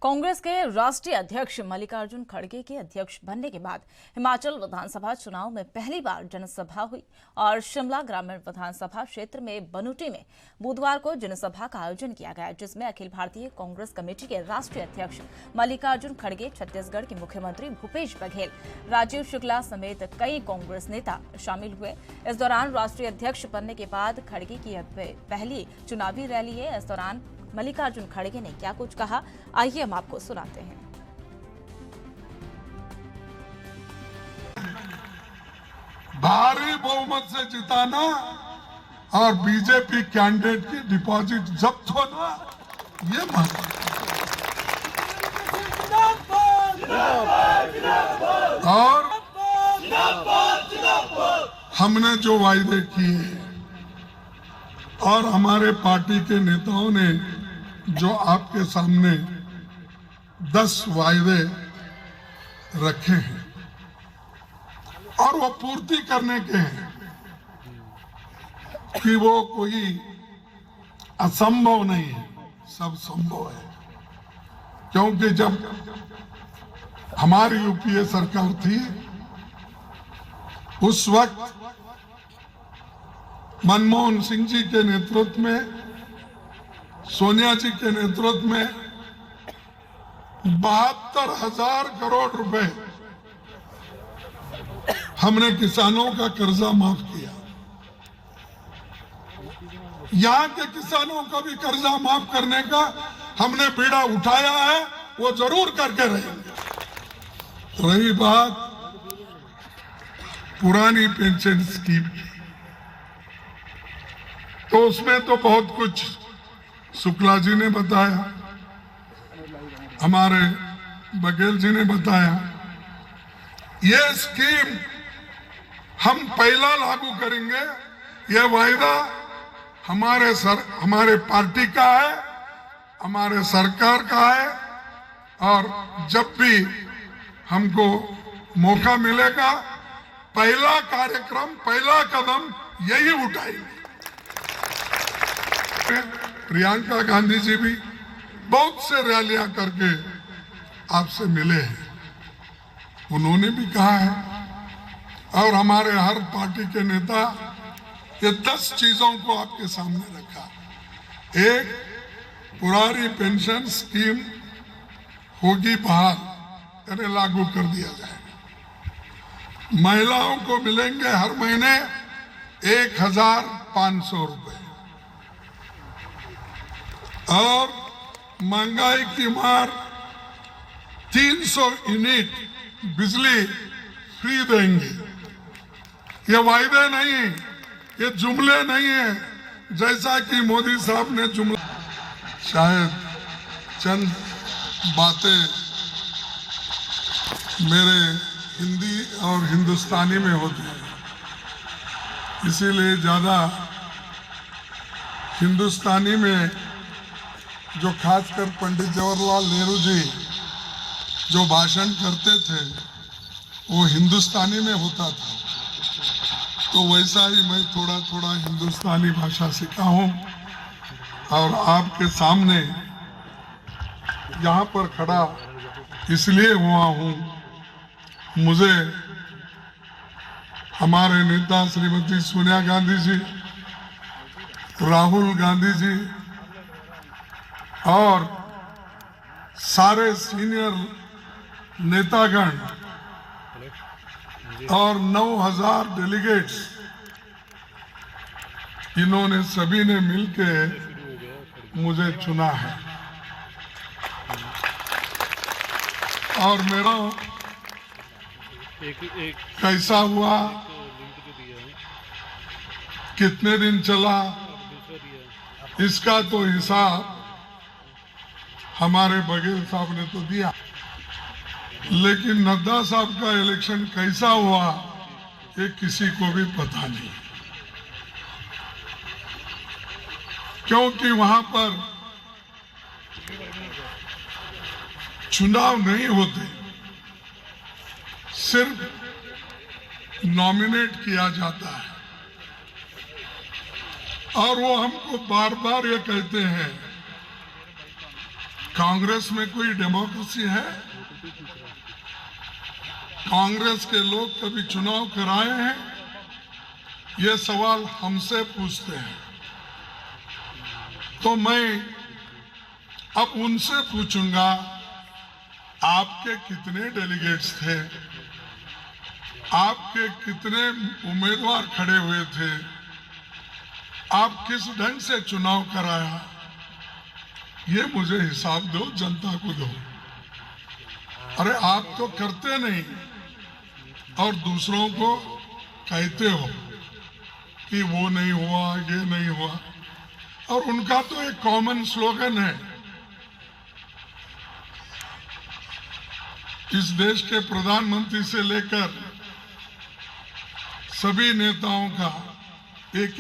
कांग्रेस के राष्ट्रीय अध्यक्ष मल्लिकार्जुन खड़गे के अध्यक्ष बनने के बाद हिमाचल विधानसभा चुनाव में पहली बार जनसभा हुई और शिमला ग्रामीण विधानसभा क्षेत्र में बनूटी में बुधवार को जनसभा का आयोजन किया गया, जिसमें अखिल भारतीय कांग्रेस कमेटी के राष्ट्रीय अध्यक्ष मल्लिकार्जुन खड़गे, छत्तीसगढ़ के मुख्यमंत्री भूपेश बघेल, राजीव शुक्ला समेत कई कांग्रेस नेता शामिल हुए। इस दौरान राष्ट्रीय अध्यक्ष बनने के बाद खड़गे की पहली चुनावी रैली है। इस दौरान मल्लिकार्जुन खड़गे ने क्या कुछ कहा, आइए हम आपको सुनाते हैं। भारी बहुमत से जिताना और बीजेपी कैंडिडेट की डिपॉजिट जब्त होना, ये और हमने जो वायदे किए और हमारे पार्टी के नेताओं ने जो आपके सामने 10 वायदे रखे हैं और वो पूर्ति करने के हैं कि वो कोई असंभव नहीं है, सब संभव है। क्योंकि जब हमारी यूपीए सरकार थी उस वक्त मनमोहन सिंह जी के नेतृत्व में, सोनिया जी के नेतृत्व में 72,000 करोड़ रुपए हमने किसानों का कर्जा माफ किया। यहां के किसानों का भी कर्जा माफ करने का हमने बीड़ा उठाया है, वो जरूर करके रहेंगे। रही बात पुरानी पेंशन स्कीम की, तो उसमें तो बहुत कुछ शुक्ला जी ने बताया, हमारे बघेल जी ने बताया। ये स्कीम हम पहला लागू करेंगे, ये वायदा हमारे पार्टी का है, हमारे सरकार का है, और जब भी हमको मौका मिलेगा पहला कार्यक्रम, पहला कदम यही उठाएंगे। प्रियंका गांधी जी भी बहुत से रैलियां करके आपसे मिले हैं, उन्होंने भी कहा है, और हमारे हर पार्टी के नेता ये 10 चीजों को आपके सामने रखा। एक, पुरानी पेंशन स्कीम होगी बहाल, यानी लागू कर दिया जाएगा। महिलाओं को मिलेंगे हर महीने 1,500 रुपए, और महंगाई की मार 300 यूनिट बिजली फ्री देंगे। ये वायदे नहीं, ये जुमले नहीं है, जैसा कि मोदी साहब ने जुमला, शायद चंद बातें मेरे हिंदी और हिंदुस्तानी में होती है, इसीलिए ज्यादा हिंदुस्तानी में, जो खासकर पंडित जवाहरलाल नेहरू जी जो भाषण करते थे वो हिंदुस्तानी में होता था, तो वैसा ही मैं थोड़ा थोड़ा हिंदुस्तानी भाषा सीखा हूँ और आपके सामने यहाँ पर खड़ा इसलिए हुआ हूँ। मुझे हमारे नेता श्रीमती सोनिया गांधी जी, राहुल गांधी जी और सारे सीनियर नेतागण और 9,000 डेलीगेट्स, इन्होंने सभी ने मिलके मुझे चुना है। और मेरा कैसा हुआ, कितने दिन चला, इसका तो हिसाब हमारे बघेल साहब ने तो दिया, लेकिन नड्डा साहब का इलेक्शन कैसा हुआ ये किसी को भी पता नहीं, क्योंकि वहां पर चुनाव नहीं होते, सिर्फ नॉमिनेट किया जाता है। और वो हमको बार बार ये कहते हैं कांग्रेस में कोई डेमोक्रेसी है? कांग्रेस के लोग कभी चुनाव कराए हैं? ये सवाल हमसे पूछते हैं। तो मैं अब उनसे पूछूंगा, आपके कितने डेलीगेट्स थे? आपके कितने उम्मीदवार खड़े हुए थे? आप किस ढंग से चुनाव कराया? ये मुझे हिसाब दो, जनता को दो। अरे आप तो करते नहीं और दूसरों को कहते हो कि वो नहीं हुआ, ये नहीं हुआ। और उनका तो एक कॉमन स्लोगन है, इस देश के प्रधानमंत्री से लेकर सभी नेताओं का एक ही